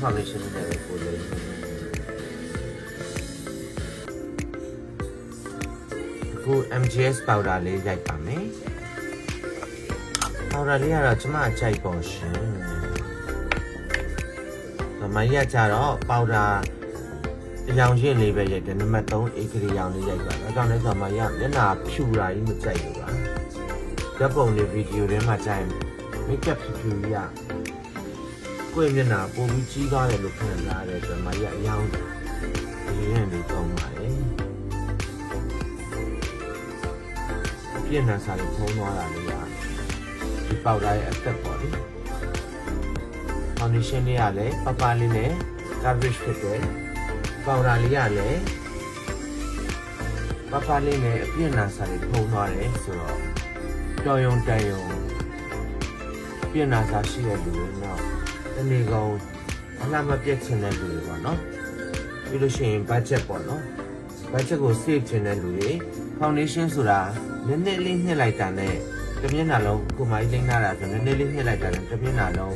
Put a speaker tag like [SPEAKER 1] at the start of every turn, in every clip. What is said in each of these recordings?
[SPEAKER 1] foundation နဲ့ကိုလေးအခု MGS powder လေးရိုက်ပါမယ် powder လေးကတော့ကျွန်မအကြိုက်ပေါ်ရှင်မရကြတော့ powder အရောင်ရှင်းလေးပဲရိုက်တယ်နံပါတ်3 A ကလေးရောင်လေးရိုက်ပါတော့ဒါနဲ့ဆိုမှရမျက်နှာဖြူတာကြီးမကြိုက်ဘူးပါဓာတ်ပုံလေးဗီဒီယိုထဲမှာကြိုက် makeup ဖြူရကိုယ့်မျက်နှာပုံပြီးကြီးသွားတယ်လို့ခံစားရတဲ့အတွက်မရအရောင်အရင်လေးကောင်းပါတယ်ပြည့်နှံစားလေးဖုံးသွားတာလေးကဒီ powder ရဲ့အသက်ပေါ့လေ foundation လေးကလည်းပပလေးနဲ့ coverage ဖြစ်တယ် powder လေးကလည်းပပလေးနဲ့အပြည့်နှံစားလေးဖုံးသွားတယ်ဆိုတော့တော်ရုံတန်ရုံပြည့်နှံစားရှိတဲ့လူတွေတော့တနေ့ကောင်အလှမပြတ်ချင်တဲ့လူတွေပေါ့နော်ပြီးလို့ရှိရင် budget ပေါ့နော် budget ကို save ချင်တဲ့လူတွေ foundation ဆိုတာနည်းနည်းလေးညှစ်လိုက်တာနဲ့တစ်မျက်နှာလုံးကိုမိုင်းလိမ့်လာတာဆိုနည်းနည်းလေးညှစ်လိုက်တာနဲ့တစ်မျက်နှာလုံး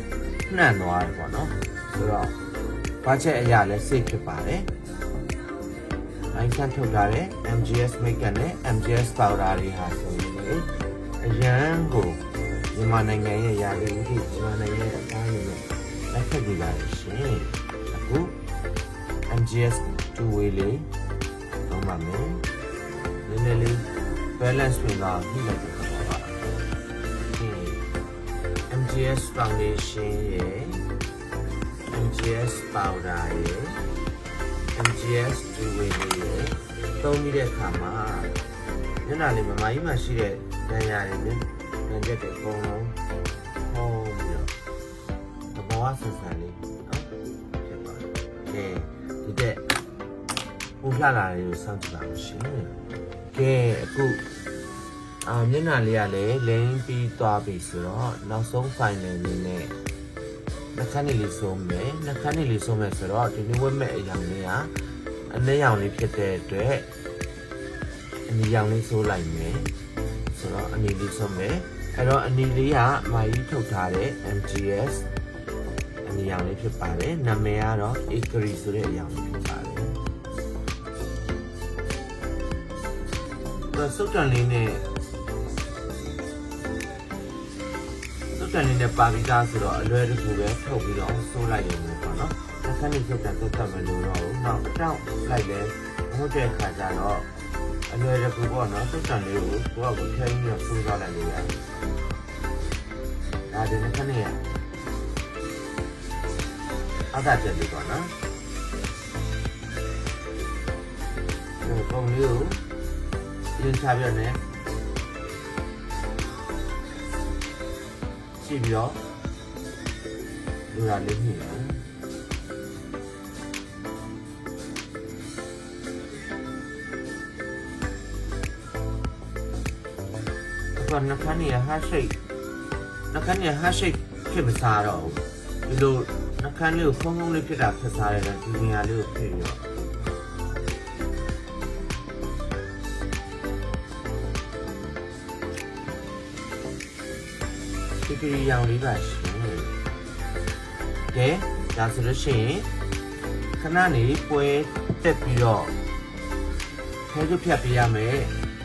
[SPEAKER 1] နှံ့သွားတယ်ပေါ့နော်ဆိုတော့ budget အရာလည်း save ဖြစ်ပါတယ်လိုင်းဆန်းထုတ်ထားတဲ့ MGS makeup နဲ့ MGS powder တွေဟာဆိုရင်လေအရန်ကိုမြန်မာနိုင်ငံရဲ့ရာသီဥတုမြန်မာနိုင်ငံရဲ့အသားရည်နဲ့လက်ထပ်ကြည့်ပါရှင်အခု MGS 2 way လေးတော့ပါမယ်နည်းနည်းလေး balance ဝင်လာပြီလိုက်တော့ပါ MGS foundation ရဲ့ MGS powder ရဲ့ MGS 2 way လေးရဲ့သုံးပြီးတဲ့အခါမှာညနာလေးမမကြီးမှရှိတဲ့ဒဏ်ရာတွေနဲ့ညက်တဲ့အကုန်လုံးဟောပြီးတော့သဘောဆန်ဆန်လေးနော်ဖြစ်ပါတယ်ဒီတဲ့ပူလှလာလေးကိုစောင့်ကြည့်ပါဦးရှင်ကဲအခုမျက်နှာလေးကလည်းလိမ့်ပြီးသွားပြီဆိုတော့နောက်ဆုံး final လေးနဲ့နှာခမ်းလေးဆုံးမယ်နှာခမ်းလေးဆုံးမယ်ဆိုတော့ဒီနေ့ဝတ်မဲ့အရာလေးကအနည်းရောင်လေးဖြစ်တဲ့အတွက်အနီရောင်လေးဆိုးလိုက်မယ်ဆိုတော့အနီလေးဆုံးမယ်အဲ့တော့အနီလေးကမာကြီးထုတ်ထားတဲ့ MGS အနီရောင်လေးဖြစ်ပါတယ်နာမည်ကတော့ Acry ဆိုတဲ့အရောင်လေးဖြစ်ပါတယ်စုတ်တန်လေးနဲ့ပါပြီးသားဆိုတော့အလွယ်တကူပဲထုတ်ပြီးတော့ဆိုးလိုက်ရုံပဲပေါ့နော်။အခန်းကြီးစုတ်တန်တက်မလို့တော့ဘူး။နောက်အတောက်လိုက်လဲဟုတ်တဲ့ခါကျတော့အလွယ်တကူပေါ့နော်စုတ်တန်လေးကိုကိုယ့်အကိုထဲပြီးတော့ဆိုးသွားလိုက်လို့ရတယ်။ဒါဒီအခန်းကြီးအသာတက်ပြီပေါ့နော်။ဒီပုံလေးကိုရင်းချပြနေကြည့်ပြီးတော့လူလာလေးညှိတယ်အခုနှခမ်းနေဟာရှိတ်ဖြစ်မစားတော့ဘူးဒီလိုနှခမ်းလေးကိုဖုံးဖုံးလေးဖြစ်တာဖြစ်စားရတယ်ဒီနေရာလေးကိုဖြစ်ပြီးတော့ဒီရောင်လေးပါရှင်ကဲဒါဆိုလို့ရှိရင်ခဏနေပွဲတက်ပြီးတော့ခဲကျဖြတ်ပေးရမယ်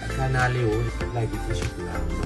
[SPEAKER 1] အခမ်းအနားလေးကိုလိုက်ပြီးကြည့်ရှုပြရအောင်နော်